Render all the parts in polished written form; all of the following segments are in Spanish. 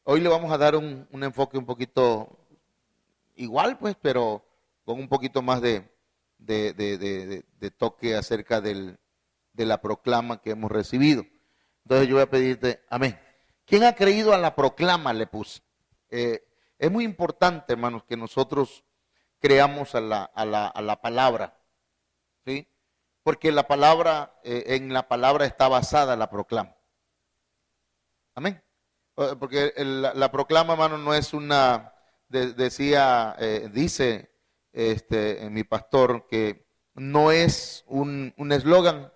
Hoy le vamos a dar un enfoque un poquito igual, pues, pero con un poquito más de toque acerca de la proclama que hemos recibido. Entonces yo voy a pedirte, amén. ¿Quién ha creído a la proclama? Le puse. Es muy importante, hermanos, que nosotros creamos a la palabra, ¿sí? Porque la palabra, en la palabra está basada la proclama. Amén. Porque la proclama, hermano, no es una, dice mi pastor, que no es un eslogan,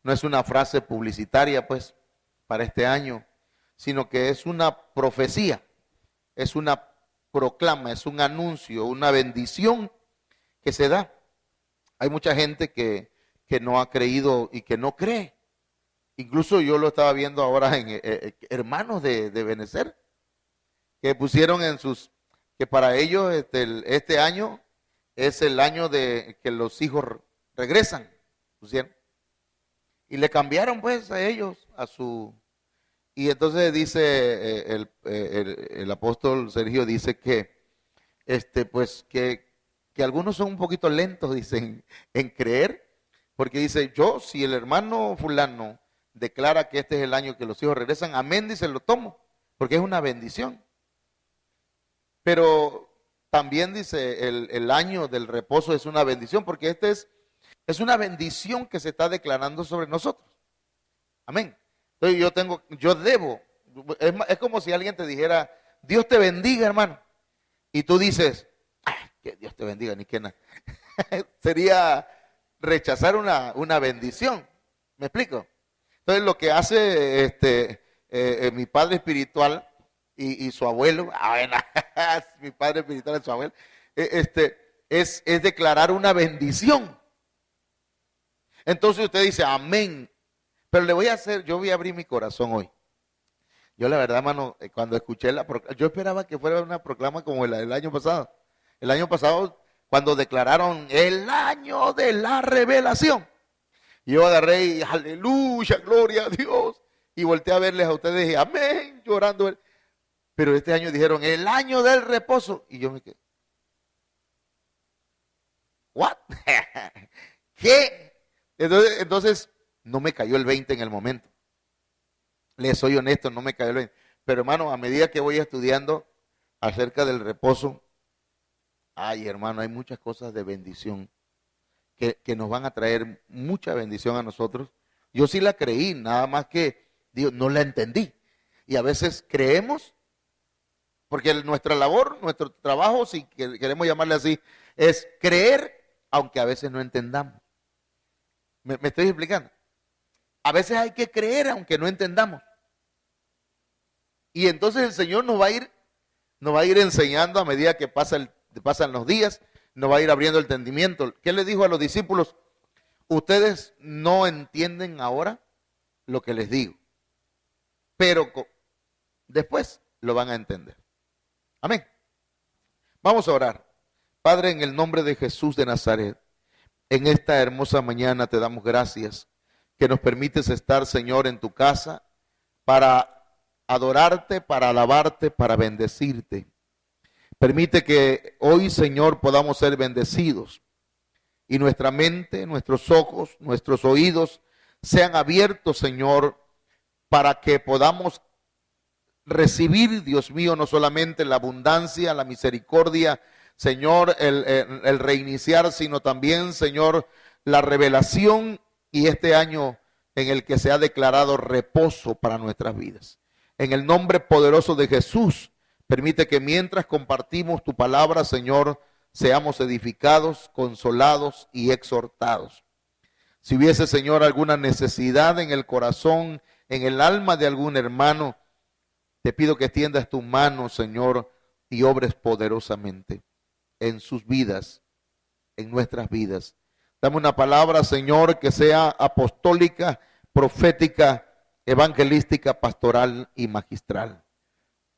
no es una frase publicitaria, pues, para este año, sino que es una profecía, es una proclama, es un anuncio, una bendición que se da. Hay mucha gente que no ha creído y que no cree. Incluso yo lo estaba viendo ahora en hermanos de Benecer, que pusieron en que para ellos este año es el año de que los hijos regresan, pusieron. Y le cambiaron pues a ellos, y entonces dice el apóstol Sergio, dice que, pues que algunos son un poquito lentos, dicen, en creer, porque dice, si el hermano fulano declara que este es el año que los hijos regresan, amén, dice, lo tomo, porque es una bendición. Pero también dice, el año del reposo es una bendición, porque es una bendición que se está declarando sobre nosotros. Amén. Entonces yo debo, es como si alguien te dijera, Dios te bendiga, hermano. Y tú dices, ay, que Dios te bendiga, ni que nada. Sería rechazar una bendición. ¿Me explico? Entonces lo que hace mi padre espiritual y su abuelo, bueno, mi padre espiritual y su abuelo, es declarar una bendición. Entonces usted dice, amén. Pero yo voy a abrir mi corazón hoy. Yo la verdad, hermano, cuando escuché yo esperaba que fuera una proclama como la del año pasado. El año pasado, cuando declararon el año de la revelación. Y yo agarré y aleluya, gloria a Dios. Y volteé a verles a ustedes y dije, amén, llorando. Pero este año dijeron, el año del reposo. Y yo me quedé, ¿what? ¿Qué? Entonces, no me cayó el 20 en el momento. Les soy honesto, no me cayó el 20. Pero hermano, a medida que voy estudiando acerca del reposo, ay hermano, hay muchas cosas de bendición que nos van a traer mucha bendición a nosotros. Yo sí la creí, nada más que Dios, no la entendí. Y a veces creemos, porque nuestra labor, nuestro trabajo, si queremos llamarle así, es creer, aunque a veces no entendamos. ¿Me estoy explicando? A veces hay que creer aunque no entendamos. Y entonces el Señor nos va a ir enseñando a medida que pasan los días, nos va a ir abriendo el entendimiento. ¿Qué le dijo a los discípulos? Ustedes no entienden ahora lo que les digo, pero después lo van a entender. Amén. Vamos a orar. Padre, en el nombre de Jesús de Nazaret, en esta hermosa mañana te damos gracias que nos permites estar, Señor, en tu casa para adorarte, para alabarte, para bendecirte. Permite que hoy, Señor, podamos ser bendecidos y nuestra mente, nuestros ojos, nuestros oídos sean abiertos, Señor, para que podamos recibir, Dios mío, no solamente la abundancia, la misericordia, Señor, el reiniciar, sino también, Señor, la revelación y este año en el que se ha declarado reposo para nuestras vidas. En el nombre poderoso de Jesús, permite que mientras compartimos tu palabra, Señor, seamos edificados, consolados y exhortados. Si hubiese, Señor, alguna necesidad en el corazón, en el alma de algún hermano, te pido que extiendas tu mano, Señor, y obres poderosamente en sus vidas, en nuestras vidas. Dame una palabra, Señor, que sea apostólica, profética, evangelística, pastoral y magistral.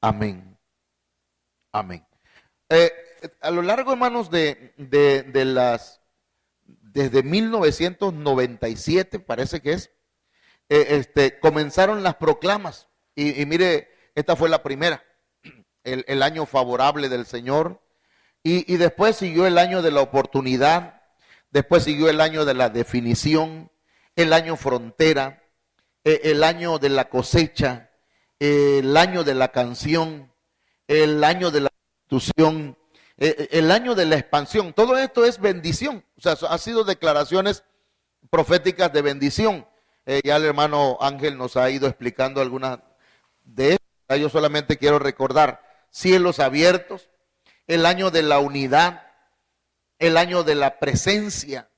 Amén. Amén. A lo largo, hermanos, desde 1997, parece que es, comenzaron las proclamas. Y mire, esta fue la primera, el año favorable del Señor. Y después siguió el año de la oportunidad, después siguió el año de la definición, el año frontera, el año de la cosecha, el año de la canción, el año de la institución, el año de la expansión. Todo esto es bendición, o sea, ha sido declaraciones proféticas de bendición. Ya el hermano Ángel nos ha ido explicando algunas de estas. Yo solamente quiero recordar: cielos abiertos, el año de la unidad, el año de la presencia,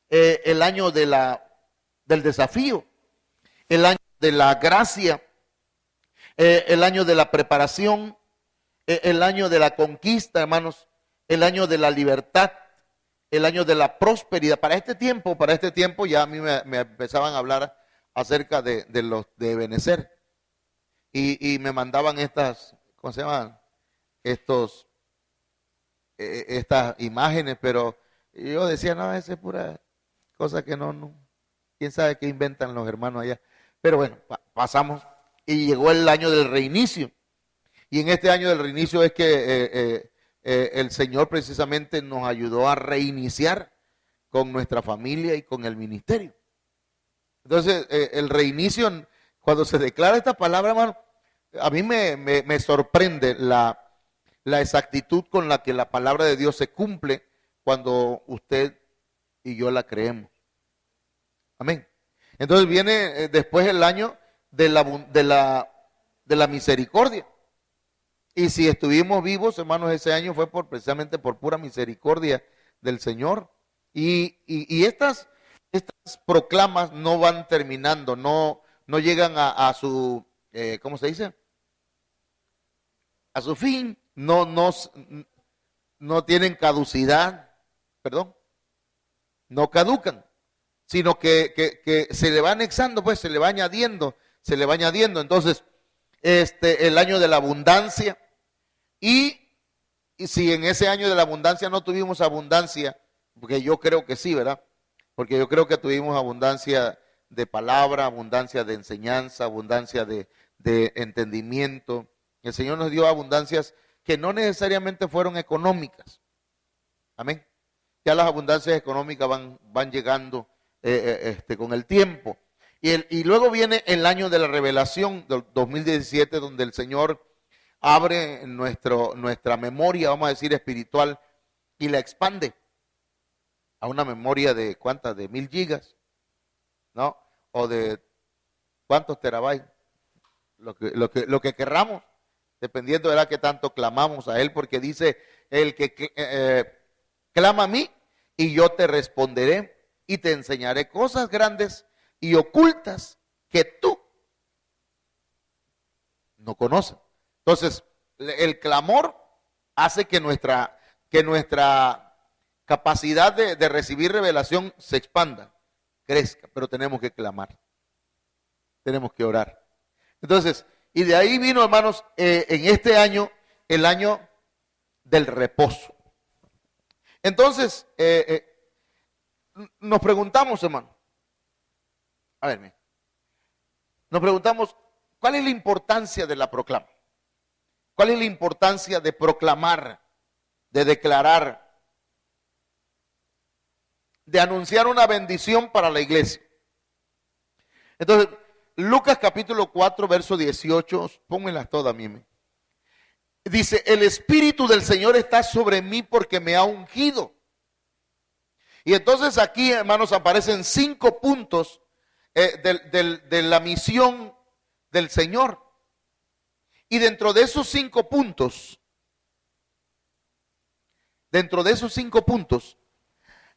el año del desafío, el año de la gracia, el año de la preparación, el año de la conquista, hermanos, el año de la libertad, el año de la prosperidad. Para este tiempo ya a mí me empezaban a hablar acerca de los de Benecer y me mandaban estas, ¿cómo se llaman? Estas imágenes, pero yo decía, no, esa es pura cosa que no, quién sabe qué inventan los hermanos allá. Pero bueno, pasamos y llegó el año del reinicio. Y en este año del reinicio es que el Señor precisamente nos ayudó a reiniciar con nuestra familia y con el ministerio. Entonces, el reinicio, cuando se declara esta palabra, hermano, a mí me sorprende la exactitud con la que la palabra de Dios se cumple cuando usted y yo la creemos. Amén. Entonces viene después el año de la misericordia. Y si estuvimos vivos, hermanos, ese año fue precisamente por pura misericordia del Señor. Y estas proclamas no van terminando, no llegan a su, ¿cómo se dice? A su fin, no tienen caducidad, no caducan, sino que se le va anexando, pues se le va añadiendo. Entonces, el año de la abundancia, y si en ese año de la abundancia no tuvimos abundancia, porque yo creo que sí, ¿verdad? Porque yo creo que tuvimos abundancia de palabra, abundancia de enseñanza, abundancia de entendimiento. El Señor nos dio abundancias que no necesariamente fueron económicas. Amén. Ya las abundancias económicas van llegando con el tiempo. Y luego viene el año de la revelación del 2017, donde el Señor abre nuestra memoria, vamos a decir, espiritual, y la expande a una memoria de ¿cuántas? De 1000 gigas, ¿no? O de ¿cuántos terabytes? Lo que querramos, dependiendo de la que tanto clamamos a Él, porque dice, el que clama a mí y yo te responderé y te enseñaré cosas grandes y ocultas que tú no conoces. Entonces, el clamor hace que nuestra capacidad de recibir revelación se expanda, crezca, pero tenemos que clamar, tenemos que orar. Entonces, y de ahí vino, hermanos, en este año, el año del reposo. Entonces, nos preguntamos, hermano, nos preguntamos, ¿cuál es la importancia de la proclama? ¿Cuál es la importancia de proclamar, de declarar, de anunciar una bendición para la iglesia? Entonces, Lucas capítulo 4, verso 18, pónganlas todas, mime. Dice, el Espíritu del Señor está sobre mí porque me ha ungido. Y entonces aquí, hermanos, aparecen 5 puntos de la misión del Señor. Y dentro de esos 5 puntos,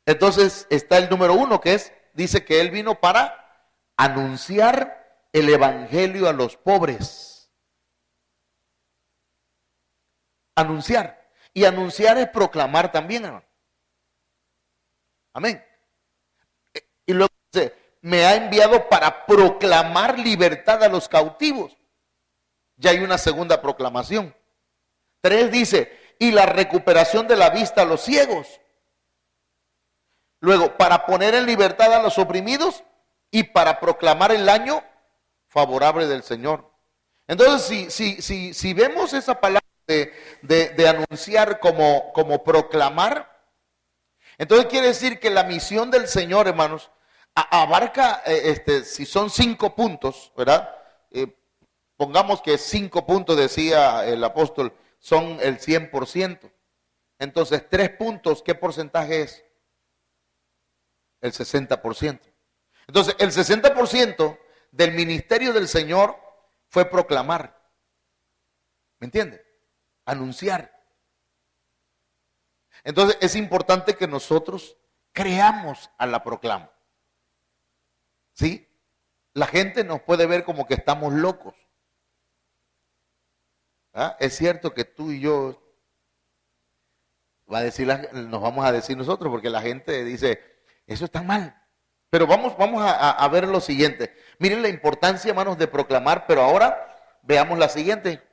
entonces está el número 1, que dice que Él vino para anunciar el evangelio a los pobres. Anunciar. Y anunciar es proclamar también, hermano. Amén. Y luego dice, me ha enviado para proclamar libertad a los cautivos. Ya hay una segunda proclamación. 3 dice, y la recuperación de la vista a los ciegos. Luego, para poner en libertad a los oprimidos y para proclamar el año favorable del Señor. Entonces, si vemos esa palabra de anunciar como proclamar, entonces quiere decir que la misión del Señor, hermanos, abarca, si son 5 puntos, ¿verdad? Pongamos que 5 puntos, decía el apóstol, son el 100%. Entonces, 3 puntos, ¿qué porcentaje es? El 60%. Entonces, el 60% del ministerio del Señor fue proclamar. ¿Me entiende? Anunciar. Entonces, es importante que nosotros creamos a la proclama. ¿Sí? La gente nos puede ver como que estamos locos. ¿Ah? Es cierto que tú y yo, nos vamos a decir nosotros, porque la gente dice, eso está mal. Pero vamos a ver lo siguiente. Miren la importancia, hermanos, de proclamar, pero ahora veamos la siguiente.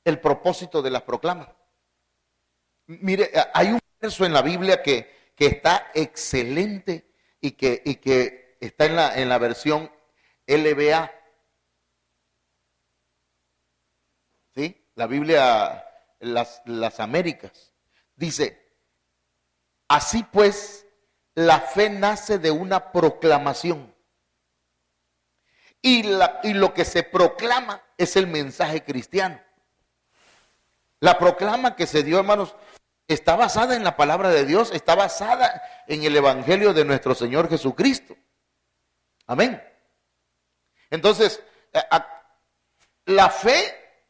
El propósito de las proclamas. Mire, hay un verso en la Biblia que está excelente y que está en la versión LBA. ¿Sí? La Biblia, las Américas. Dice, así pues, la fe nace de una proclamación. Y lo que se proclama es el mensaje cristiano. La proclama que se dio, hermanos, está basada en la palabra de Dios, está basada en el evangelio de nuestro Señor Jesucristo. Amén. Entonces, la fe,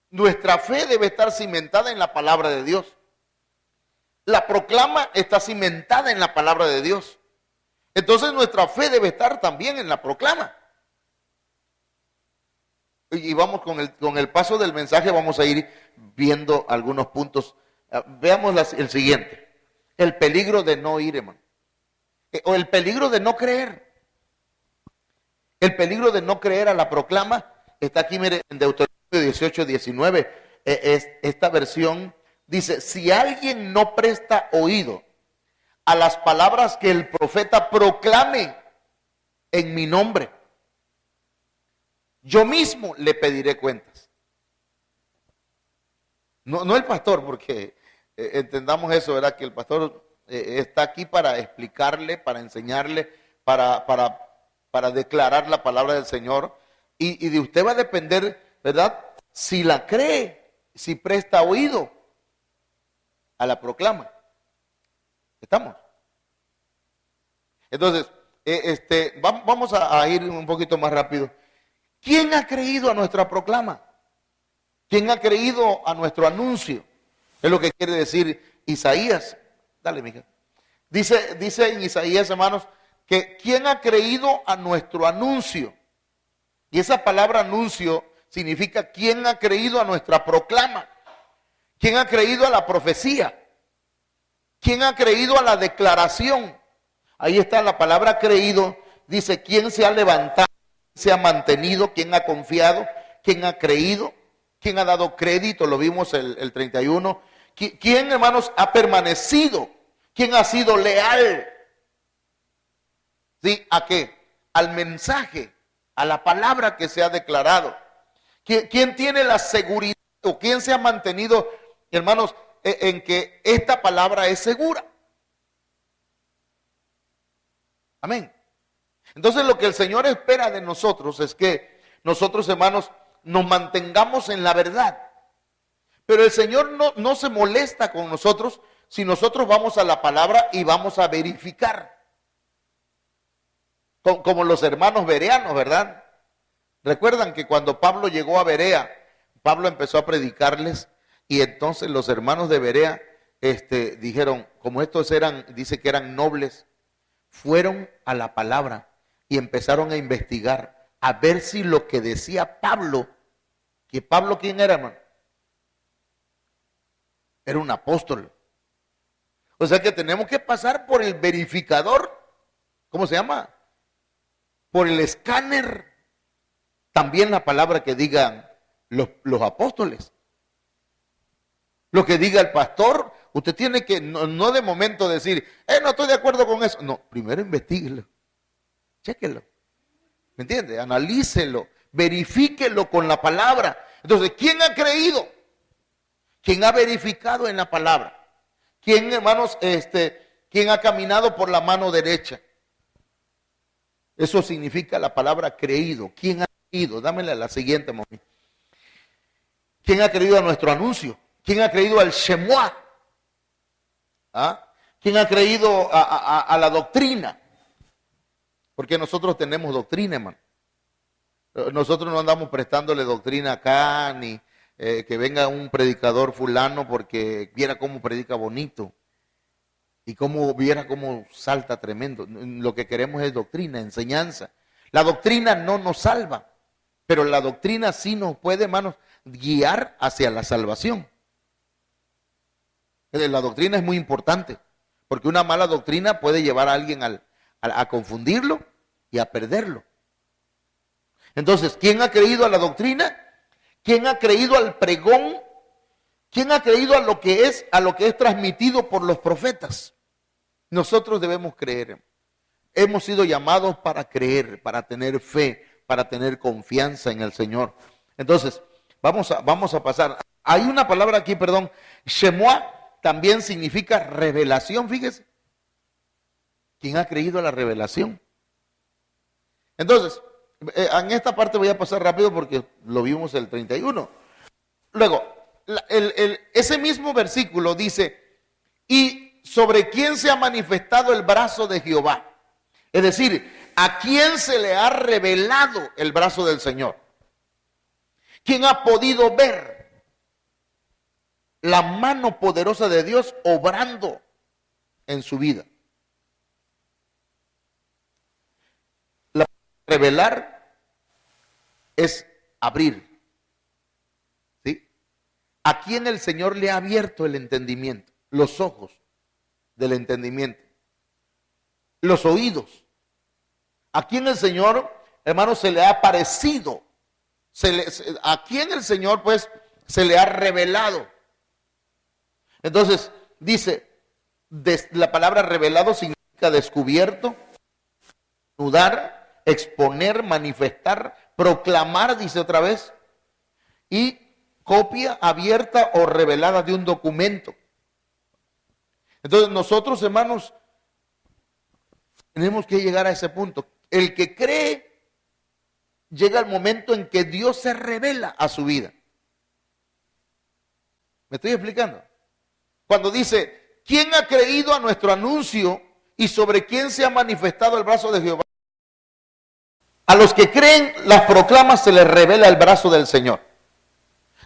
nuestra fe debe estar cimentada en la palabra de Dios. La proclama está cimentada en la palabra de Dios. Entonces nuestra fe debe estar también en la proclama. Y vamos con el paso del mensaje, vamos a ir viendo algunos puntos. Veamos el siguiente. El peligro de no ir, hermano. O el peligro de no creer. El peligro de no creer a la proclama está aquí, mire, en Deuteronomio 18:19. Esta versión dice, si alguien no presta oído a las palabras que el profeta proclame en mi nombre, yo mismo le pediré cuentas. No el pastor, porque entendamos eso, ¿verdad? Que el pastor está aquí para explicarle, para enseñarle, para declarar la palabra del Señor. Y de usted va a depender, ¿verdad? Si la cree, si presta oído a la proclama. ¿Estamos? Entonces, vamos a ir un poquito más rápido. ¿Quién ha creído a nuestra proclama? ¿Quién ha creído a nuestro anuncio? Es lo que quiere decir Isaías. Dale, mija. Dice en Isaías, hermanos, que ¿quién ha creído a nuestro anuncio? Y esa palabra anuncio significa ¿quién ha creído a nuestra proclama? ¿Quién ha creído a la profecía? ¿Quién ha creído a la declaración? Ahí está la palabra creído. Dice, ¿quién se ha levantado? ¿Se ha mantenido? ¿Quién ha confiado? ¿Quién ha creído? ¿Quién ha dado crédito? Lo vimos el 31. ¿Quién, hermanos, ha permanecido? ¿Quién ha sido leal? ¿Sí? ¿A qué? Al mensaje, a la palabra que se ha declarado. ¿Quién tiene la seguridad o quién se ha mantenido, hermanos, en que esta palabra es segura? Amén. Entonces lo que el Señor espera de nosotros es que nosotros, hermanos, nos mantengamos en la verdad. Pero el Señor no se molesta con nosotros si nosotros vamos a la palabra y vamos a verificar. Como los hermanos bereanos, ¿verdad? Recuerdan que cuando Pablo llegó a Berea, Pablo empezó a predicarles y entonces los hermanos de Berea dijeron, como estos dice que eran nobles, fueron a la palabra y empezaron a investigar, a ver si lo que decía Pablo, que Pablo, ¿quién era, hermano? Era un apóstol. O sea que tenemos que pasar por el verificador, ¿cómo se llama? Por el escáner. También la palabra que digan los apóstoles. Lo que diga el pastor, usted tiene que, no de momento decir, no estoy de acuerdo con eso. No, primero investíguelo, chéquelo. ¿Me entiende? Analícelo. verifíquelo con la palabra. Entonces, ¿quién ha creído? ¿Quién ha verificado en la palabra? ¿Quién, hermanos, quién ha caminado por la mano derecha? Eso significa la palabra creído. ¿Quién ha creído? Dámela la siguiente, mami. ¿Quién ha creído a nuestro anuncio? ¿Quién ha creído al Shemuah? ¿Ah? ¿Quién ha creído a la doctrina? Porque nosotros tenemos doctrina, hermano. Nosotros no andamos prestándole doctrina acá, ni que venga un predicador fulano porque viera cómo predica bonito y viera cómo salta tremendo. Lo que queremos es doctrina, enseñanza. La doctrina no nos salva, pero la doctrina sí nos puede, hermanos, guiar hacia la salvación. La doctrina es muy importante, porque una mala doctrina puede llevar a alguien a confundirlo y a perderlo. Entonces, ¿quién ha creído a la doctrina? ¿Quién ha creído al pregón? ¿Quién ha creído a lo que es transmitido por los profetas? Nosotros debemos creer. Hemos sido llamados para creer, para tener fe, para tener confianza en el Señor. Entonces, vamos a pasar. Hay una palabra aquí, perdón. Shemuah también significa revelación, fíjese. ¿Quién ha creído a la revelación? Entonces, en esta parte voy a pasar rápido porque lo vimos el 31. Luego, ese mismo versículo dice, ¿y sobre quién se ha manifestado el brazo de Jehová? Es decir, ¿a quién se le ha revelado el brazo del Señor? ¿Quién ha podido ver la mano poderosa de Dios obrando en su vida? Revelar es abrir. ¿Sí? ¿A quién el Señor le ha abierto el entendimiento? Los ojos del entendimiento. Los oídos. ¿A quién el Señor, hermano, se le ha aparecido? ¿A quién el Señor, pues, se le ha revelado? Entonces, dice, la palabra revelado significa descubierto, desnudar, exponer, manifestar, proclamar, dice otra vez, y copia abierta o revelada de un documento. Entonces nosotros, hermanos, tenemos que llegar a ese punto. El que cree, llega el momento en que Dios se revela a su vida. ¿Me estoy explicando? Cuando dice, ¿quién ha creído a nuestro anuncio y sobre quién se ha manifestado el brazo de Jehová? A los que creen las proclamas se les revela el brazo del Señor.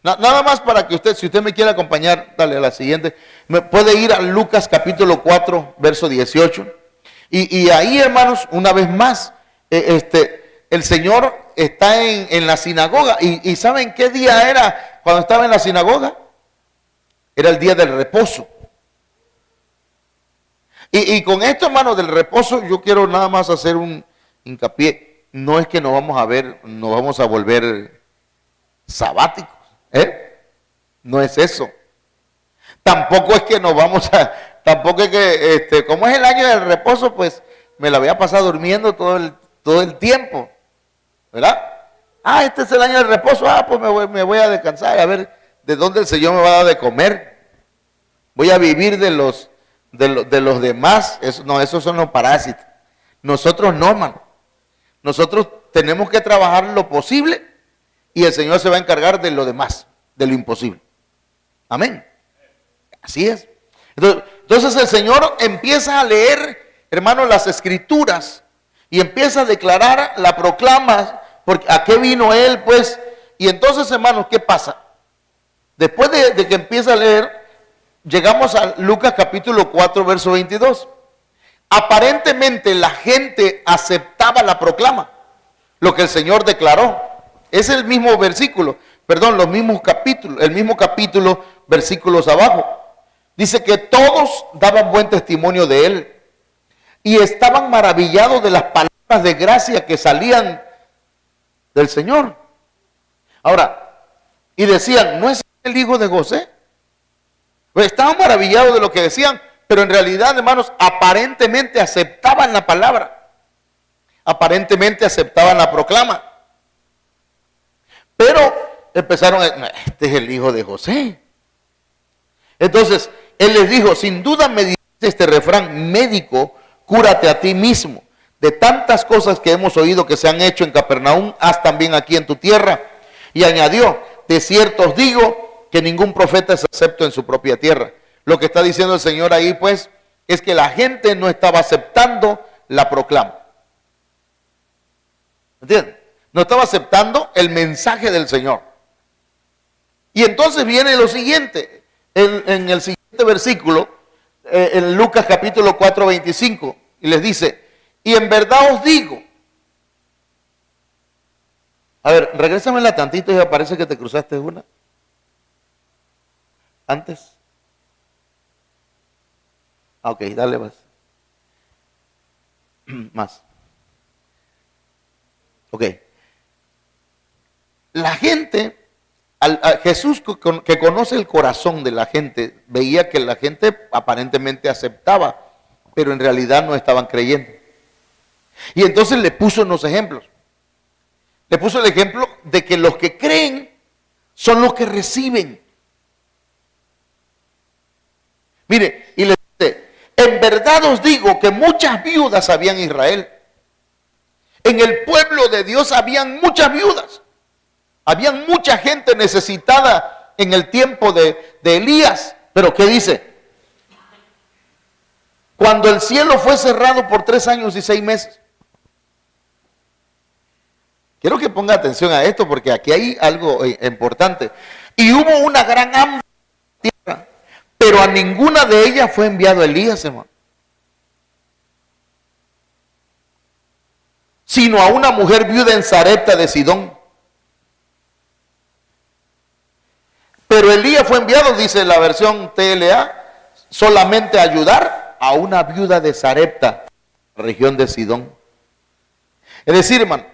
Nada más para que usted, si usted me quiere acompañar, dale a la siguiente. Me puede ir a Lucas capítulo 4, verso 18. Y ahí, hermanos, una vez más, el Señor está en la sinagoga. ¿Y saben qué día era cuando estaba en la sinagoga? Era el día del reposo. Y con esto, hermanos, del reposo, yo quiero nada más hacer un hincapié. No es que nos vamos a volver sabáticos, no es eso. Tampoco es que tampoco es que, como es el año del reposo, pues me la voy a pasar durmiendo todo el tiempo, ¿verdad? Este es el año del reposo, pues me voy a descansar, a ver de dónde el Señor me va a dar de comer. Voy a vivir de los demás, esos son los parásitos. Nosotros no, hermano. Nosotros tenemos que trabajar lo posible y el Señor se va a encargar de lo demás, de lo imposible. Amén. Así es. Entonces el Señor empieza a leer, hermanos, las Escrituras y empieza a declarar, la proclama, porque ¿a qué vino Él, pues? Y entonces, hermanos, ¿qué pasa? Después de que empieza a leer, llegamos a Lucas capítulo 4, verso 22. Aparentemente la gente aceptaba la proclama, lo que el Señor declaró. Es el mismo versículo, los mismos capítulos, el mismo capítulo, versículos abajo. Dice que todos daban buen testimonio de Él y estaban maravillados de las palabras de gracia que salían del Señor. Ahora, y decían, ¿no es el hijo de José? Pues estaban maravillados de lo que decían. Pero en realidad, hermanos, aparentemente aceptaban la palabra. Aparentemente aceptaban la proclama. Pero empezaron a, "No, este es el hijo de José". Entonces, él les dijo, sin duda me dice este refrán, médico, cúrate a ti mismo. De tantas cosas que hemos oído que se han hecho en Capernaum, haz también aquí en tu tierra. Y añadió, de cierto os digo que ningún profeta es acepto en su propia tierra. Lo que está diciendo el Señor ahí, pues, es que la gente no estaba aceptando la proclama. ¿Entienden? No estaba aceptando el mensaje del Señor. Y entonces viene lo siguiente, en el siguiente versículo, en Lucas capítulo 4, 25, y les dice, y en verdad os digo. A ver, regrésamela tantito y parece que te cruzaste una. Antes. Ok, dale más. Más. Ok. La gente, a Jesús que conoce el corazón de la gente, veía que la gente aparentemente aceptaba, pero en realidad no estaban creyendo. Y entonces le puso unos ejemplos. Le puso el ejemplo de que los que creen son los que reciben. Mire, y le dice, en verdad os digo que muchas viudas había en Israel. En el pueblo de Dios habían muchas viudas. Habían mucha gente necesitada en el tiempo de Elías. Pero ¿qué dice? Cuando el cielo fue cerrado por 3 años y 6 meses. Quiero que ponga atención a esto porque aquí hay algo importante. Y hubo una gran hambre en la tierra, pero a ninguna de ellas fue enviado Elías, hermano. Sino a una mujer viuda en Sarepta de Sidón. Pero Elías fue enviado, dice la versión TLA, solamente a ayudar a una viuda de Sarepta, región de Sidón. Es decir, hermano,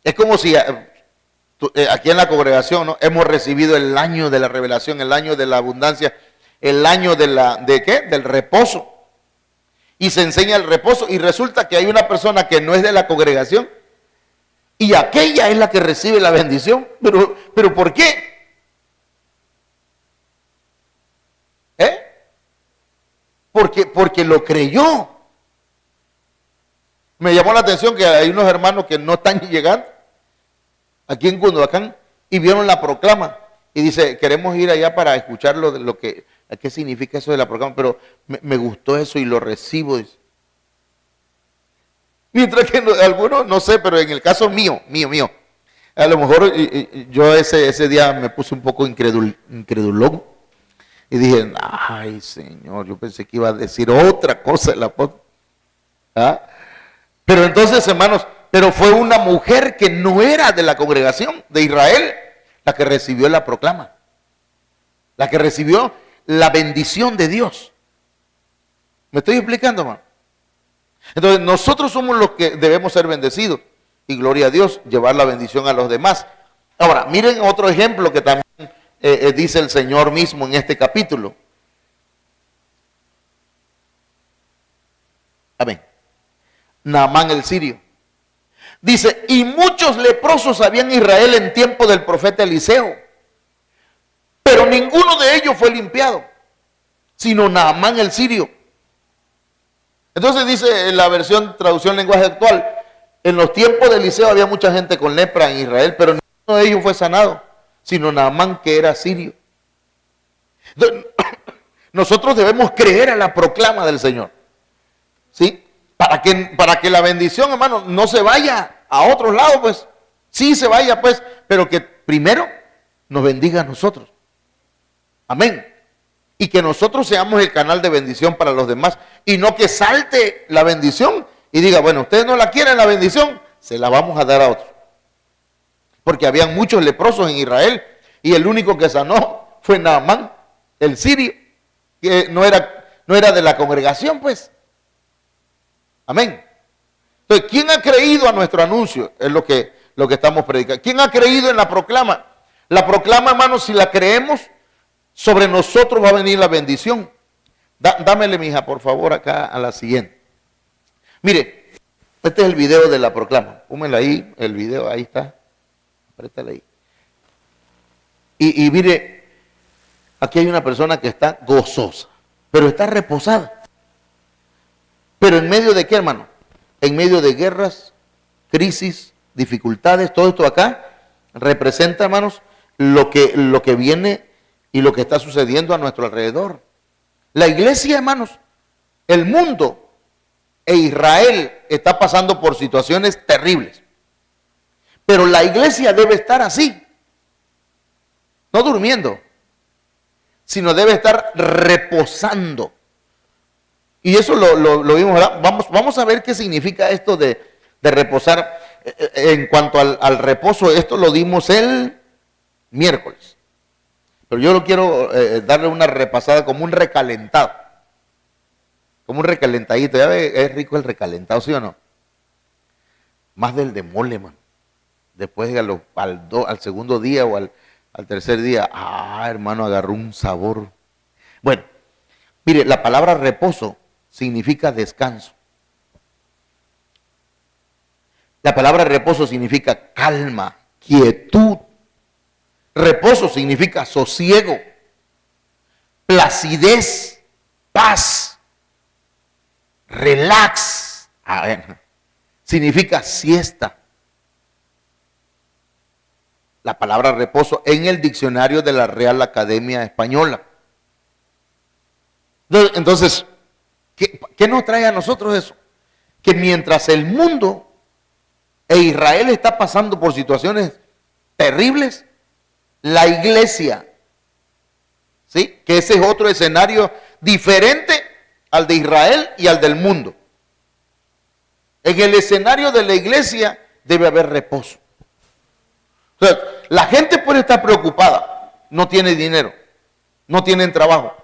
es como si aquí en la congregación, ¿no?, hemos recibido el año de la revelación, el año de la abundancia, el año ¿de qué? Del reposo. Y se enseña el reposo y resulta que hay una persona que no es de la congregación y aquella es la que recibe la bendición. Pero ¿por qué? Porque lo creyó. Me llamó la atención que hay unos hermanos que no están llegando aquí en Cunduacán y vieron la proclama y dice, queremos ir allá para escuchar qué significa eso de la proclama, pero me gustó eso y lo recibo. Dice. Mientras que algunos, no sé, pero en el caso mío, a lo mejor yo ese día me puse un poco incredulón y dije, ay Señor, yo pensé que iba a decir otra cosa el apóstol. ¿Ah? Pero entonces, hermanos, pero fue una mujer que no era de la congregación de Israel la que recibió la proclama, la que recibió la bendición de Dios. ¿Me estoy explicando, hermano? Entonces, nosotros somos los que debemos ser bendecidos y gloria a Dios, llevar la bendición a los demás. Ahora, miren otro ejemplo que también dice el Señor mismo en este capítulo. Amén. Naamán el sirio. Dice, y muchos leprosos había en Israel en tiempo del profeta Eliseo, pero ninguno de ellos fue limpiado, sino Naamán el sirio. Entonces dice en la versión traducción lenguaje actual, en los tiempos de Eliseo había mucha gente con lepra en Israel, pero ninguno de ellos fue sanado, sino Naamán que era sirio. Entonces, nosotros debemos creer a la proclama del Señor, ¿sí? Para que la bendición, hermano, no se vaya a otros lados, pues. Sí se vaya, pues, pero que primero nos bendiga a nosotros. Amén. Y que nosotros seamos el canal de bendición para los demás. Y no que salte la bendición y diga, bueno, ustedes no la quieren la bendición, se la vamos a dar a otros. Porque habían muchos leprosos en Israel y el único que sanó fue Naamán, el sirio, que no era de la congregación, pues. Amén. Entonces, ¿quién ha creído a nuestro anuncio? Es lo que estamos predicando. ¿Quién ha creído en la proclama? La proclama, hermanos, si la creemos, sobre nosotros va a venir la bendición. Dámele, mija, por favor, acá a la siguiente. Mire, este es el video de la proclama. Póngale ahí, el video, ahí está. Apriétale ahí. Y mire, aquí hay una persona que está gozosa, pero está reposada. ¿Pero en medio de qué, hermano? En medio de guerras, crisis, dificultades, todo esto acá representa, hermanos, lo que viene y lo que está sucediendo a nuestro alrededor. La iglesia, hermanos, el mundo e Israel está pasando por situaciones terribles. Pero la iglesia debe estar así, no durmiendo, sino debe estar reposando. Y eso lo vimos, ¿verdad? Vamos a ver qué significa esto de reposar. En cuanto al reposo, esto lo dimos el miércoles. Pero yo lo quiero darle una repasada como un recalentado. Como un recalentadito. Ya ve, es rico el recalentado, ¿sí o no? Más del de mole, man. Después al segundo día o al tercer día, hermano, agarró un sabor. Bueno, mire, la palabra reposo significa descanso. La palabra reposo significa calma, quietud. Reposo significa sosiego, placidez, paz, relax. Significa siesta. La palabra reposo en el diccionario de la Real Academia Española. Entonces, ¿qué nos trae a nosotros eso? Que mientras el mundo e Israel está pasando por situaciones terribles, la iglesia, ¿sí? Que ese es otro escenario diferente al de Israel y al del mundo. En el escenario de la iglesia debe haber reposo. O sea, la gente puede estar preocupada, no tiene dinero, no tienen trabajo.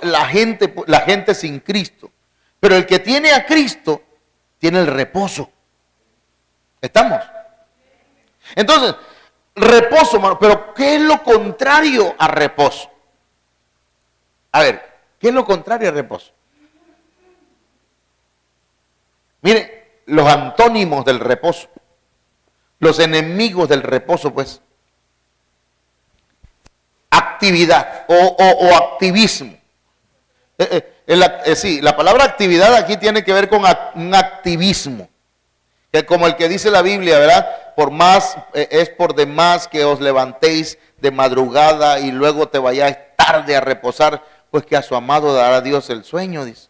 La gente sin Cristo. Pero el que tiene a Cristo tiene el reposo. ¿Estamos? Entonces, reposo, hermano. Pero ¿qué es lo contrario a reposo? A ver, ¿qué es lo contrario a reposo? Mire, los antónimos del reposo. Los enemigos del reposo, pues. Actividad o activismo. Sí, la palabra actividad aquí tiene que ver con un activismo. Que como el que dice la Biblia, ¿verdad? Es por demás que os levantéis de madrugada y luego te vayáis tarde a reposar, pues que a su amado dará Dios el sueño, dice,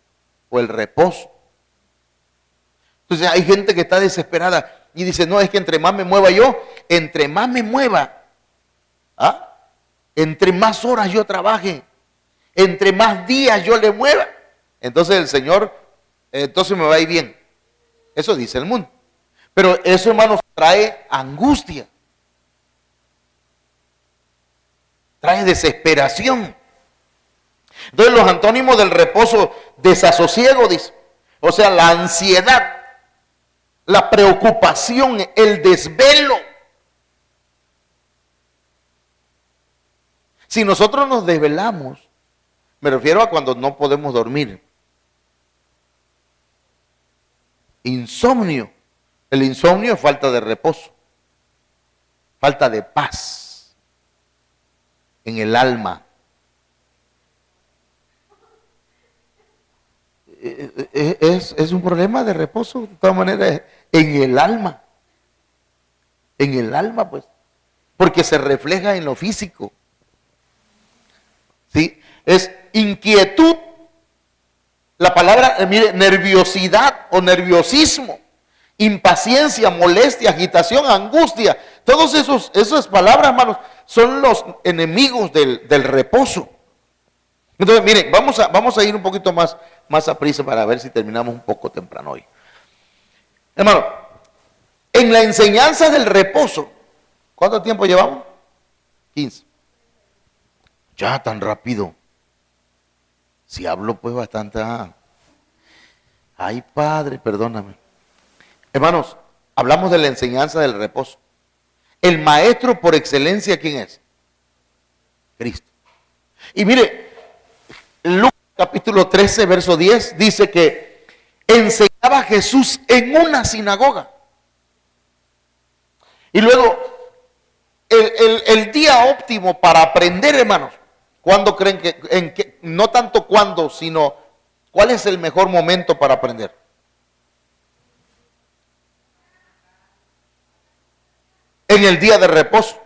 o el reposo. Entonces hay gente que está desesperada y dice, no, es que entre más me mueva yo, entre más me mueva, entre más horas yo trabaje, entre más días yo le mueva, entonces el Señor, entonces me va a ir bien. Eso dice el mundo. Pero eso, hermanos, trae angustia. Trae desesperación. Entonces los antónimos del reposo, desasosiego, dice. O sea, la ansiedad, la preocupación, el desvelo. Si nosotros nos desvelamos, me refiero a cuando no podemos dormir. Insomnio. El insomnio es falta de reposo, falta de paz en el alma. Es un problema de reposo, de todas maneras, en el alma. En el alma, pues, porque se refleja en lo físico. ¿Sí? Es inquietud. La palabra, mire, nerviosidad o nerviosismo. Impaciencia, molestia, agitación, angustia. Todas esas palabras, hermanos, son los enemigos del reposo. Entonces, miren, vamos a ir un poquito más a prisa para ver si terminamos un poco temprano hoy. Hermano, en la enseñanza del reposo, ¿cuánto tiempo llevamos? 15. Ya tan rápido. Si hablo pues bastante. Ay, Padre, perdóname. Hermanos, hablamos de la enseñanza del reposo. El maestro por excelencia, ¿quién es? Cristo. Y mire, Lucas capítulo 13, verso 10, dice que enseñaba Jesús en una sinagoga. Y luego, el día óptimo para aprender, hermanos, ¿cuándo creen no tanto cuándo, sino cuál es el mejor momento para aprender? En el día de reposo.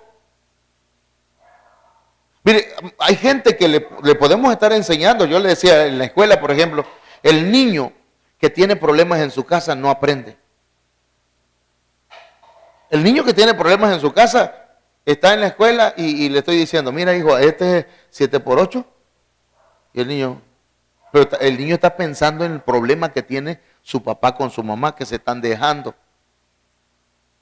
Mire, hay gente que le podemos estar enseñando. Yo le decía en la escuela, por ejemplo, el niño que tiene problemas en su casa no aprende. El niño que tiene problemas en su casa está en la escuela y le estoy diciendo, mira hijo, este es 7 por 8. Y el niño, pero el niño está pensando en el problema que tiene su papá con su mamá, que se están dejando.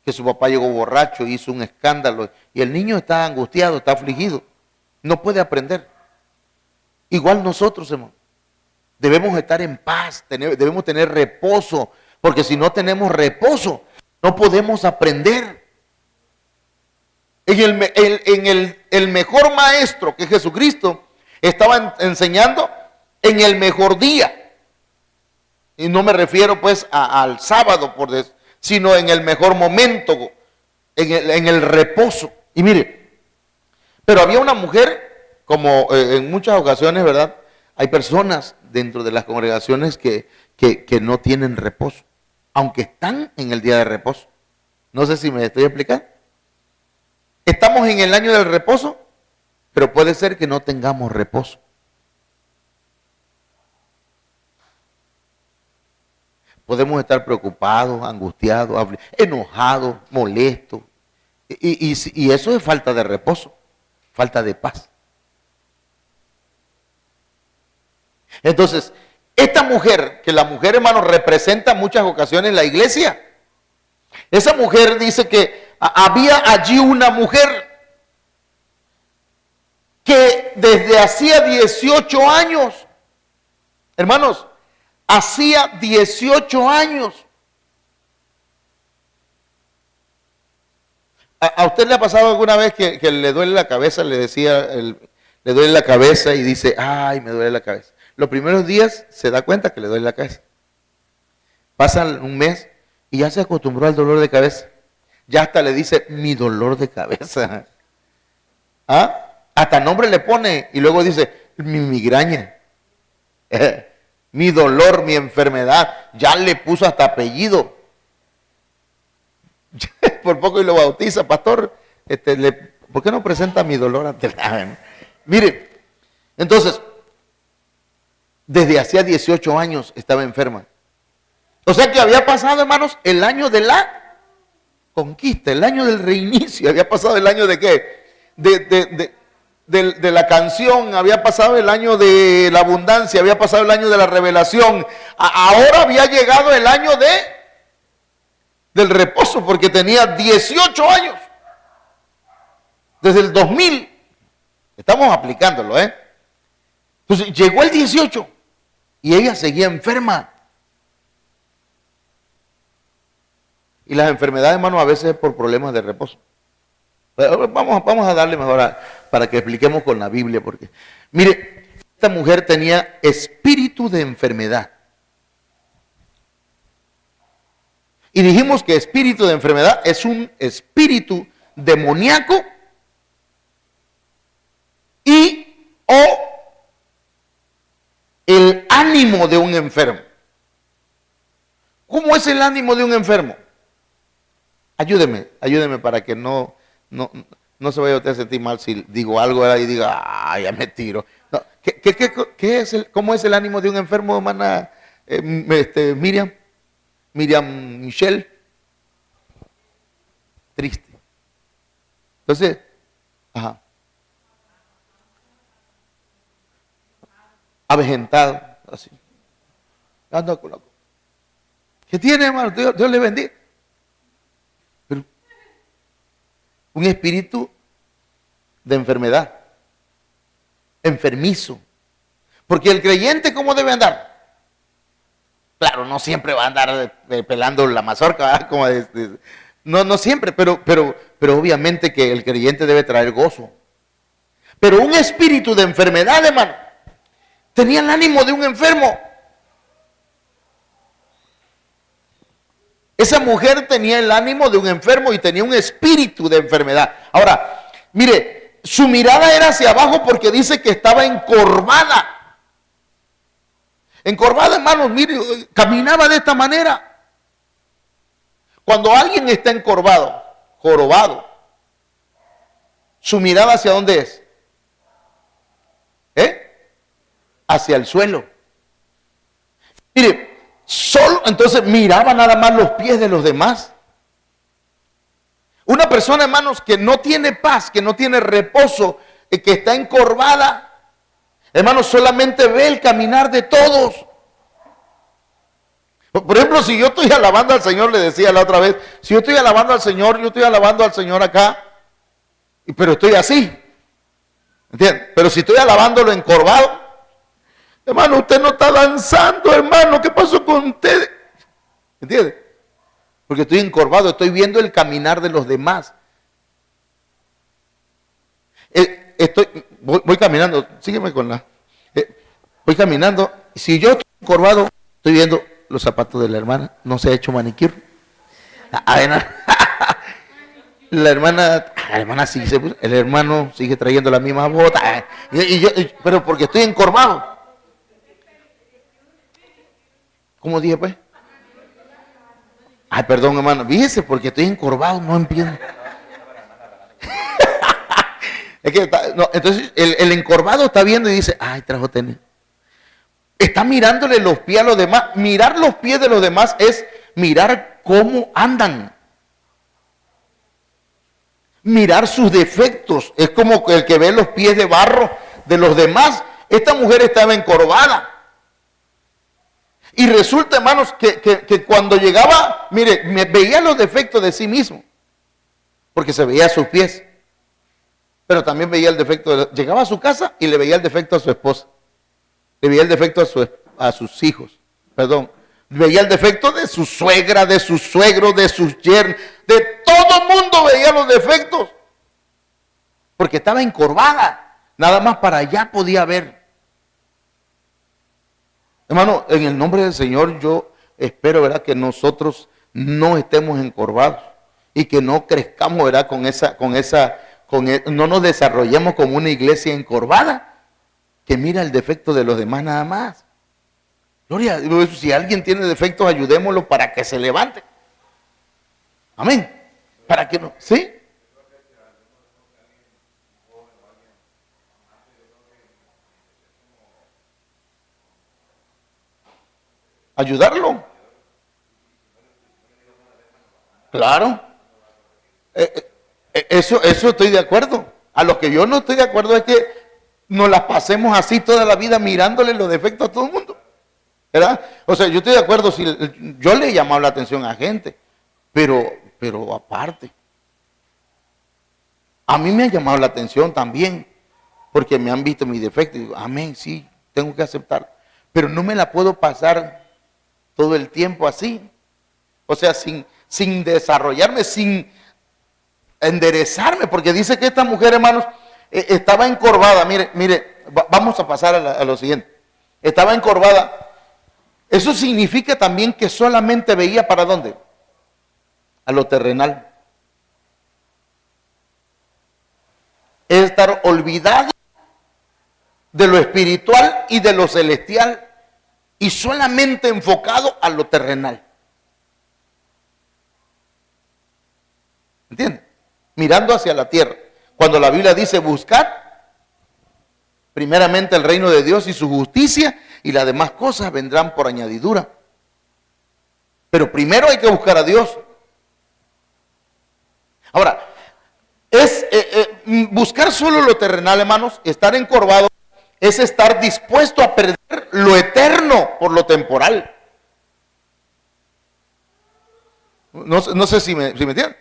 Que su papá llegó borracho, hizo un escándalo. Y el niño está angustiado, está afligido. No puede aprender. Igual nosotros, hermano. Debemos estar en paz, debemos tener reposo. Porque si no tenemos reposo, no podemos aprender. El mejor maestro, que es Jesucristo, estaba enseñando en el mejor día. Y no me refiero pues al sábado, sino en el mejor momento, en el reposo. Y mire, pero había una mujer, como en muchas ocasiones, ¿verdad? Hay personas dentro de las congregaciones que no tienen reposo, aunque están en el día de reposo. No sé si me estoy explicando. Estamos en el año del reposo, pero puede ser que no tengamos reposo. Podemos estar preocupados, angustiados, enojados, molestos. Y eso es falta de reposo, falta de paz. Entonces, esta mujer, que la mujer, hermano, representa en muchas ocasiones la iglesia. Esa mujer dice que había allí una mujer que desde hacía 18 años, hermanos, hacía 18 años. ¿A usted le ha pasado alguna vez que le duele la cabeza? Le decía, le duele la cabeza y dice, ay, me duele la cabeza. Los primeros días se da cuenta que le duele la cabeza. Pasa un mes y ya se acostumbró al dolor de cabeza. Ya hasta le dice, mi dolor de cabeza. ¿Ah? Hasta nombre le pone y luego dice, mi migraña. Mi dolor, mi enfermedad. Ya le puso hasta apellido. Por poco y lo bautiza, pastor. ¿Por qué no presenta mi dolor ante la... Mire, entonces, desde hacía 18 años estaba enferma. O sea que había pasado, hermanos, el año de la conquista, el año del reinicio. Había pasado el año de qué? De la canción, había pasado el año de la abundancia, había pasado el año de la revelación. Ahora había llegado el año del reposo, porque tenía 18 años. Desde el 2000. Estamos aplicándolo, ¿eh? Entonces llegó el 18 y ella seguía enferma. Y las enfermedades, hermano, a veces es por problemas de reposo. Pero vamos a darle mejor para que expliquemos con la Biblia, porque mire, esta mujer tenía espíritu de enfermedad. Y dijimos que espíritu de enfermedad es un espíritu demoníaco o el ánimo de un enfermo. ¿Cómo es el ánimo de un enfermo? Ayúdeme para que no se vaya usted a sentir mal si digo algo y diga, ya me tiro. No, ¿qué es ¿cómo es el ánimo de un enfermo, hermana Miriam Michelle? Triste. Entonces, avejentado, así. Anda con la... ¿Qué tiene, hermano? Dios le bendiga. Pero un espíritu de enfermedad, enfermizo. Porque el creyente, ¿cómo debe andar? Claro, no siempre va a andar pelando la mazorca, ¿verdad? Como no siempre, pero obviamente que el creyente debe traer gozo. Pero un espíritu de enfermedad, hermano, tenía el ánimo de un enfermo. Esa mujer tenía el ánimo de un enfermo y tenía un espíritu de enfermedad. Ahora, Mire, su mirada era hacia abajo porque dice que estaba encorvada. Encorvada, hermanos, mire, caminaba de esta manera. Cuando alguien está encorvado, jorobado, su mirada ¿hacia dónde es? Hacia el suelo. Mire, solo entonces miraba nada más los pies de los demás. Una persona, hermanos, que no tiene paz, que no tiene reposo, que está encorvada, hermanos, solamente ve el caminar de todos. Por ejemplo, si yo estoy alabando al Señor, le decía la otra vez, si yo estoy alabando al Señor, yo estoy alabando al Señor acá, pero estoy así, ¿entiende? Pero si estoy alabándolo encorvado, hermano, usted no está danzando, hermano, ¿qué pasó con usted? ¿Entiende? Porque estoy encorvado, estoy viendo el caminar de los demás. Voy caminando, sígueme con la... voy caminando, si yo estoy encorvado, estoy viendo los zapatos de la hermana, no se ha hecho manicure. La hermana sigue, el hermano sigue trayendo la misma bota. Pero porque estoy encorvado. ¿Cómo dije pues? Ay, perdón, hermano, fíjese, porque estoy encorvado, no entiendo. Es que entonces el encorvado está viendo y dice, ay, trajo tenis. Está mirándole los pies a los demás. Mirar los pies de los demás es mirar cómo andan. Mirar sus defectos. Es como el que ve los pies de barro de los demás. Esta mujer estaba encorvada. Y resulta, hermanos, que cuando llegaba, mire, me veía los defectos de sí mismo. Porque se veía sus pies. Pero también veía el defecto. Llegaba a su casa y le veía el defecto a su esposa. Le veía el defecto a sus hijos, perdón. Veía el defecto de su suegra, de sus suegros, de sus yernos. De todo mundo veía los defectos. Porque estaba encorvada. Nada más para allá podía ver. Hermano, en el nombre del Señor yo espero, ¿verdad?, que nosotros no estemos encorvados. Y que no crezcamos, ¿verdad?, no nos desarrollemos como una iglesia encorvada. Que mira el defecto de los demás nada más. Gloria a Dios, si alguien tiene defectos, ayudémoslo para que se levante. Amén. Para que no, ¿sí? Ayudarlo. Claro. Eso estoy de acuerdo. A lo que yo no estoy de acuerdo es que nos las pasemos así toda la vida mirándole los defectos a todo el mundo, ¿verdad? O sea, yo estoy de acuerdo, si yo le he llamado la atención a gente, pero aparte, a mí me ha llamado la atención también, porque me han visto mis defectos, y digo, amén, sí, tengo que aceptarlo, pero no me la puedo pasar todo el tiempo así, o sea, sin desarrollarme, sin enderezarme, porque dice que esta mujer, hermanos, estaba encorvada. Mire, vamos a pasar a lo siguiente. Estaba encorvada. Eso significa también que solamente veía ¿para dónde? A lo terrenal. Es estar olvidado de lo espiritual y de lo celestial y solamente enfocado a lo terrenal. ¿Entiende? Mirando hacia la tierra. Cuando la Biblia dice buscar primeramente el reino de Dios y su justicia, y las demás cosas vendrán por añadidura. Pero primero hay que buscar a Dios. Ahora, buscar solo lo terrenal, hermanos, estar encorvado, es estar dispuesto a perder lo eterno por lo temporal. No sé si me entienden.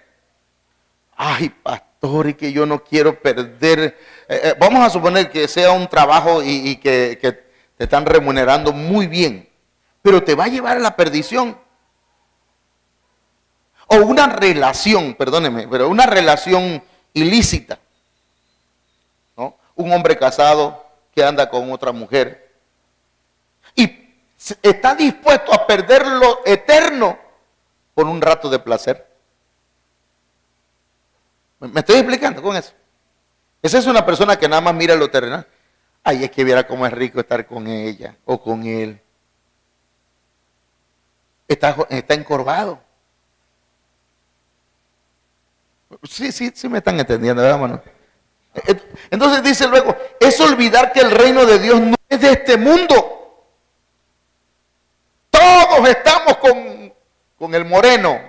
Ay, pastor, y que yo no quiero perder. Vamos a suponer que sea un trabajo y que te están remunerando muy bien, pero te va a llevar a la perdición. O una relación, perdóneme, pero una relación ilícita, ¿no? Un hombre casado que anda con otra mujer y está dispuesto a perder lo eterno por un rato de placer. ¿Me estoy explicando con eso? Esa es una persona que nada más mira lo terrenal. Ay, es que viera cómo es rico estar con ella o con él. Está encorvado. Sí me están entendiendo, ¿verdad, hermano? Entonces dice luego, es olvidar que el reino de Dios no es de este mundo. Todos estamos con el moreno.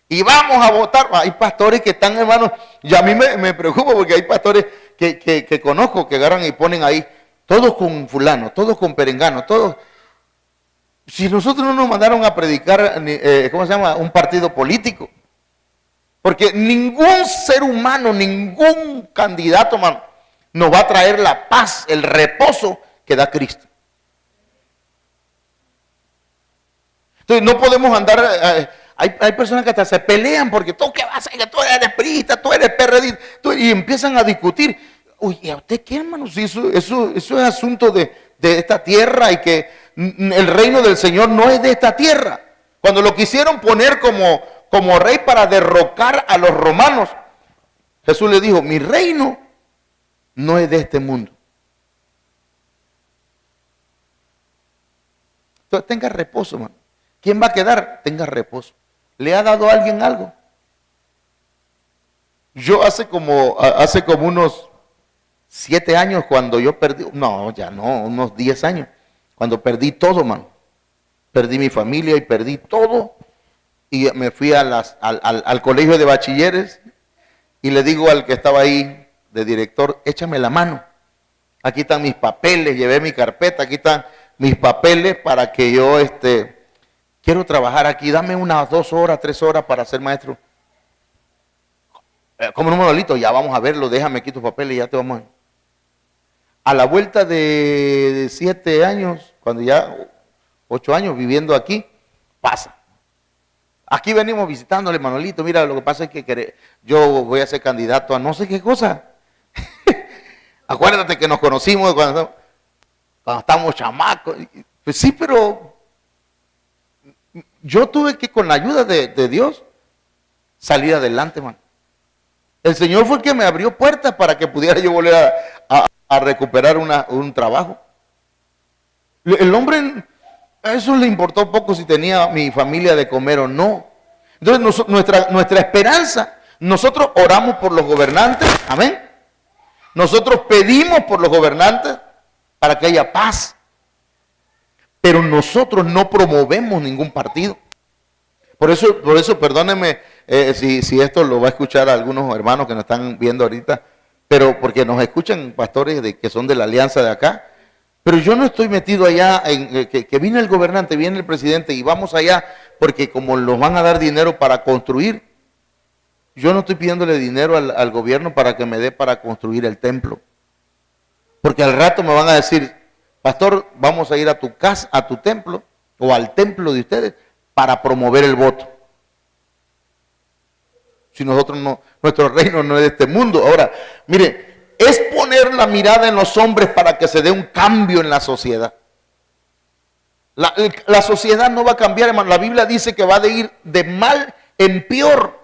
Y vamos a votar. Hay pastores que están, hermanos, y a mí me preocupa porque hay pastores que conozco, que agarran y ponen ahí, todos con fulano, todos con perengano, todos. Si nosotros no nos mandaron a predicar, ¿cómo se llama? Un partido político. Porque ningún ser humano, ningún candidato, hermano, nos va a traer la paz, el reposo que da Cristo. Entonces no podemos andar, hay personas que hasta se pelean porque tú qué vas a hacer, tú eres priista, tú eres PRD, y empiezan a discutir. Oye, ¿a usted qué, hermano? Si eso es asunto de esta tierra y que el reino del Señor no es de esta tierra. Cuando lo quisieron poner como rey para derrocar a los romanos, Jesús le dijo, mi reino no es de este mundo. Entonces tenga reposo, hermano. ¿Quién va a quedar? Tenga reposo. ¿Le ha dado a alguien algo? Yo hace como unos 7 años cuando yo perdí, unos 10 años, cuando perdí todo, hermano. Perdí mi familia y perdí todo. Y me fui al colegio de bachilleres y le digo al que estaba ahí de director, échame la mano. Aquí están mis papeles, llevé mi carpeta, aquí están mis papeles para que yo quiero trabajar aquí, dame unas 2 horas, 3 horas para ser maestro. Como no, Manolito, ya vamos a verlo, déjame aquí tus papeles y ya te vamos a la vuelta de 7 años, cuando ya 8 años viviendo aquí, pasa. Aquí venimos visitándole, Manolito, mira, lo que pasa es que yo voy a ser candidato a no sé qué cosa. Acuérdate que nos conocimos cuando estábamos chamacos. Pues sí, pero yo tuve que, con la ayuda de Dios, salir adelante, man. El Señor fue el que me abrió puertas para que pudiera yo volver a recuperar un trabajo. El hombre, a eso le importó poco si tenía mi familia de comer o no. Entonces nuestra esperanza, nosotros oramos por los gobernantes, amén. Nosotros pedimos por los gobernantes para que haya paz. Pero nosotros no promovemos ningún partido. Por eso perdónenme si esto lo va a escuchar algunos hermanos que nos están viendo ahorita, pero porque nos escuchan pastores que son de la alianza de acá. Pero yo no estoy metido allá en que viene el gobernante, viene el presidente y vamos allá porque como nos van a dar dinero para construir, yo no estoy pidiéndole dinero al gobierno para que me dé para construir el templo. Porque al rato me van a decir, pastor, vamos a ir a tu casa, a tu templo o al templo de ustedes para promover el voto. Si nosotros no, nuestro reino no es de este mundo. Ahora, mire, es poner la mirada en los hombres para que se dé un cambio en la sociedad. La sociedad no va a cambiar, hermano. La Biblia dice que va a ir de mal en peor.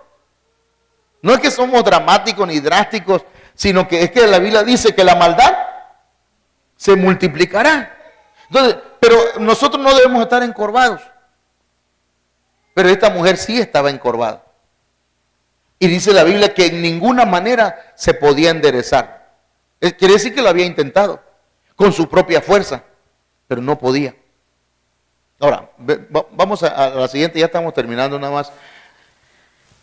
No es que somos dramáticos ni drásticos, sino que es que la Biblia dice que la maldad se multiplicará. Entonces, pero nosotros no debemos estar encorvados. Pero esta mujer sí estaba encorvada. Y dice la Biblia que en ninguna manera se podía enderezar. Quiere decir que lo había intentado con su propia fuerza, pero no podía. Ahora, vamos a la siguiente, ya estamos terminando nada más.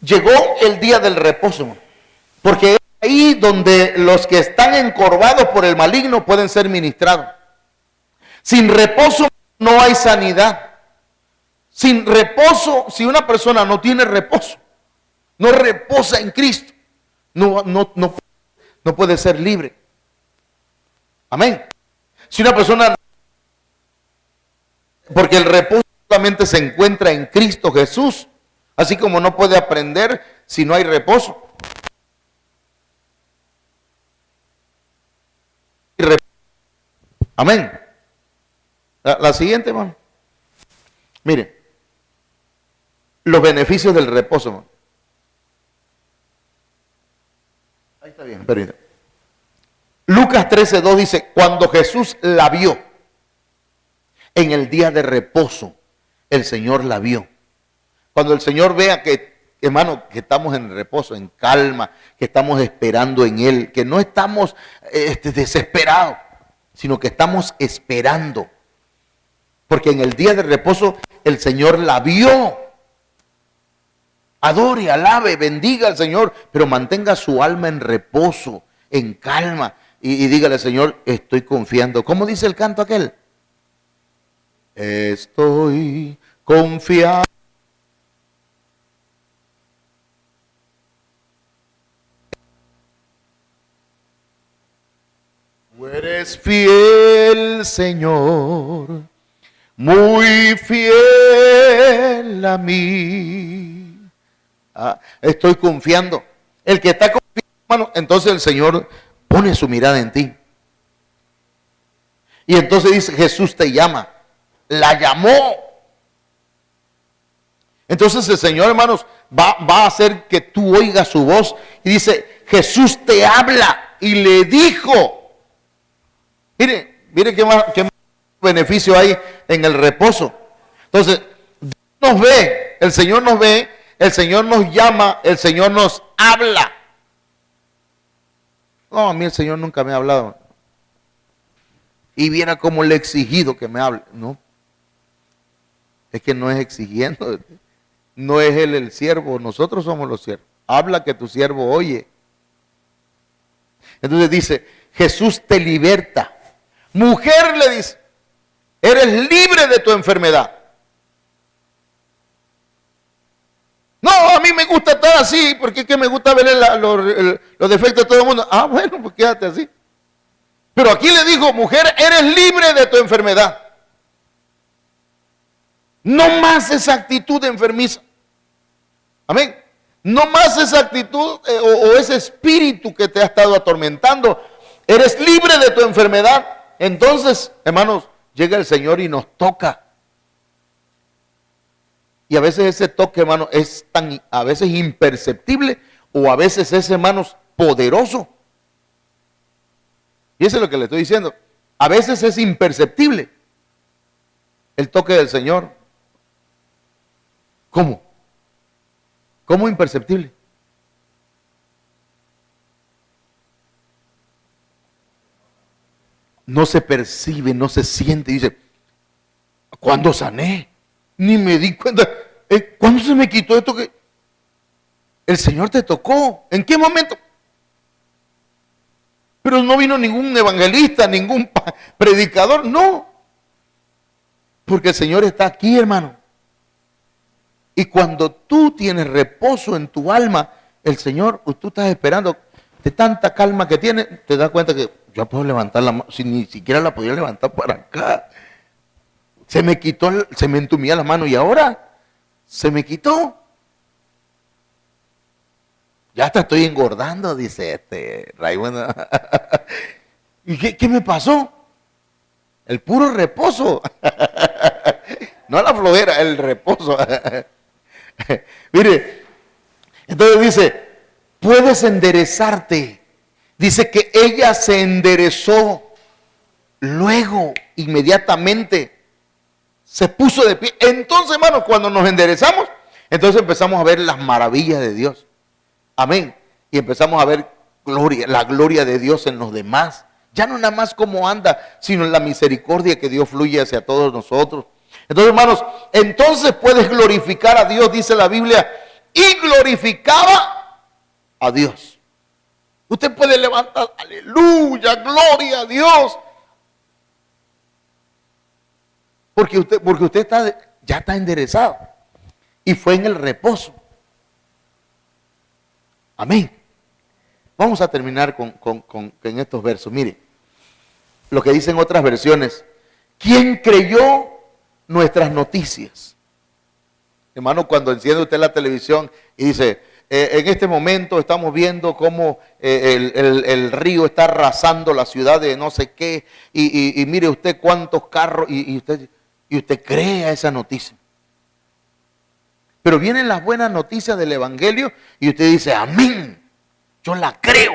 Llegó el día del reposo, porque es ahí donde los que están encorvados por el maligno pueden ser ministrados. Sin reposo no hay sanidad. Sin reposo, si una persona no tiene reposo, no reposa en Cristo, no puede ser libre. Amén. Si una persona, porque el reposo solamente se encuentra en Cristo Jesús, así como no puede aprender si no hay reposo. Amén. La siguiente, hermano. Mire, los beneficios del reposo, hermano. Ahí está bien, permítame. Lucas 13:2 dice, cuando Jesús la vio en el día de reposo, el Señor la vio. Cuando el Señor vea que, hermano, que estamos en reposo, en calma, que estamos esperando en Él, que no estamos desesperados, sino que estamos esperando. Porque en el día de reposo el Señor la vio. Adore, alabe, bendiga al Señor, pero mantenga su alma en reposo, en calma. Y dígale, Señor, estoy confiando. ¿Cómo dice el canto aquel? Estoy confiando. Tú eres fiel, Señor, muy fiel a mí. Estoy confiando. El que está confiando, hermano, entonces el Señor pone su mirada en ti. Y entonces dice, Jesús te llama. La llamó. Entonces el Señor, hermanos, va a hacer que tú oigas su voz. Y dice, Jesús te habla. Y le dijo. Mire qué más beneficio hay en el reposo. Entonces, Dios nos ve, el Señor nos llama, el Señor nos habla. No, a mí el Señor nunca me ha hablado. Y viera cómo le he exigido que me hable. No, es que no es exigiendo, no es Él el siervo, nosotros somos los siervos. Habla que tu siervo oye. Entonces dice, Jesús te liberta. Mujer, le dice, eres libre de tu enfermedad. No, a mí me gusta estar así, porque es que me gusta ver los defectos de todo el mundo. Ah, bueno, pues quédate así. Pero aquí le dijo, mujer, eres libre de tu enfermedad. No más esa actitud enfermiza. Amén. No más esa actitud o ese espíritu que te ha estado atormentando. Eres libre de tu enfermedad. Entonces, hermanos, llega el Señor y nos toca. Y a veces ese toque, hermano, es a veces imperceptible o a veces es, hermanos, poderoso. Y eso es lo que le estoy diciendo. A veces es imperceptible el toque del Señor. ¿Cómo? ¿Cómo imperceptible? No se percibe, no se siente. Dice, ¿cuándo sané? Ni me di cuenta. ¿Cuándo se me quitó esto que el Señor te tocó? ¿En qué momento? Pero no vino ningún evangelista, ningún predicador, no. Porque el Señor está aquí, hermano. Y cuando tú tienes reposo en tu alma, el Señor, tú estás esperando, de tanta calma que tiene, te das cuenta que yo puedo levantar la mano, si ni siquiera la podía levantar para acá. Se me quitó, se me entumía la mano y ahora se me quitó. Ya hasta estoy engordando, dice Raimundo. ¿Y qué me pasó? El puro reposo. No la flojera, el reposo. Mire, entonces dice, puedes enderezarte. Dice que ella se enderezó. Luego, inmediatamente, se puso de pie. Entonces, hermanos, cuando nos enderezamos, entonces empezamos a ver las maravillas de Dios. Amén. Y empezamos a ver la gloria de Dios en los demás. Ya no nada más cómo anda, sino en la misericordia que Dios fluye hacia todos nosotros. Entonces, hermanos, entonces puedes glorificar a Dios, dice la Biblia, y glorificaba a Dios. Usted puede levantar, aleluya, gloria a Dios. Porque usted ya está enderezado. Y fue en el reposo. Amén. Vamos a terminar con estos versos. Mire, lo que dicen otras versiones. ¿Quién creyó nuestras noticias? Hermano, cuando enciende usted la televisión y dice, en este momento estamos viendo cómo el río está arrasando la ciudad de no sé qué, y mire usted cuántos carros, y usted cree a esa noticia. Pero vienen las buenas noticias del Evangelio y usted dice, amén, yo la creo.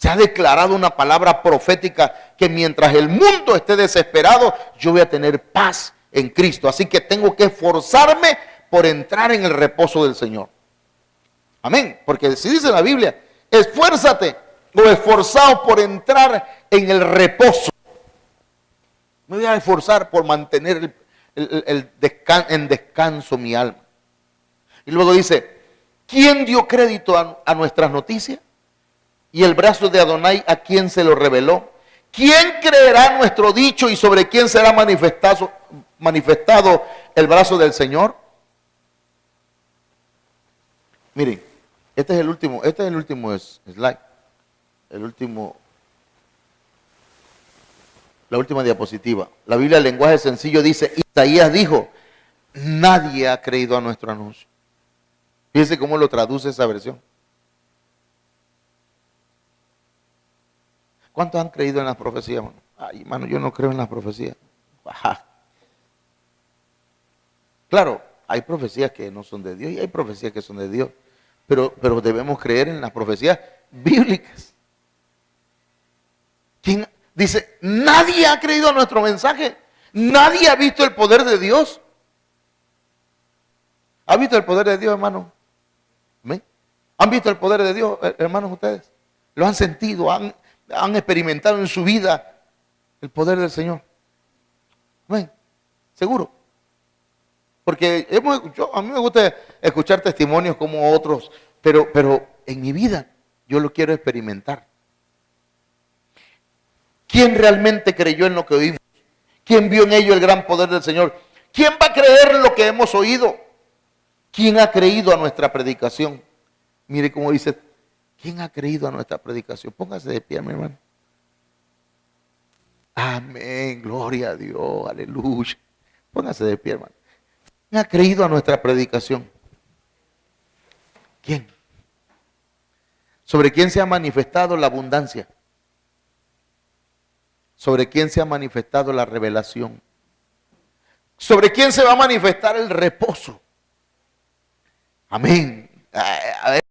Se ha declarado una palabra profética que mientras el mundo esté desesperado, yo voy a tener paz en Cristo. Así que tengo que esforzarme por entrar en el reposo del Señor. Amén. Porque si dice la Biblia, esfuérzate o esforzaos por entrar en el reposo. Me voy a esforzar por mantener en descanso mi alma. Y luego dice, ¿quién dio crédito a nuestras noticias? Y el brazo de Adonai, ¿a quién se lo reveló? ¿Quién creerá nuestro dicho y sobre quién será manifestado el brazo del Señor? Miren, este es el último slide, la última diapositiva. La Biblia, el lenguaje sencillo, dice, Isaías dijo, nadie ha creído a nuestro anuncio. Fíjense cómo lo traduce esa versión. ¿Cuántos han creído en las profecías, hermano? Ay, hermano, yo no creo en las profecías. Ajá. Claro, hay profecías que no son de Dios y hay profecías que son de Dios. Pero debemos creer en las profecías bíblicas. ¿Quién dice? Nadie ha creído a nuestro mensaje. Nadie ha visto el poder de Dios. ¿Ha visto el poder de Dios, hermano? ¿Amén? ¿Han visto el poder de Dios, hermanos, ustedes? ¿Lo han sentido? ¿Han experimentado en su vida el poder del Señor? ¿Amén? ¿Seguro? Porque a mí me gusta escuchar testimonios como otros, pero en mi vida yo lo quiero experimentar. ¿Quién realmente creyó en lo que oímos? ¿Quién vio en ello el gran poder del Señor? ¿Quién va a creer en lo que hemos oído? ¿Quién ha creído a nuestra predicación? Mire cómo dice, ¿quién ha creído a nuestra predicación? Póngase de pie, mi hermano. Amén, gloria a Dios, aleluya. Póngase de pie, hermano. ¿Quién ha creído a nuestra predicación? ¿Quién? ¿Sobre quién se ha manifestado la abundancia? ¿Sobre quién se ha manifestado la revelación? ¿Sobre quién se va a manifestar el reposo? Amén. A ver.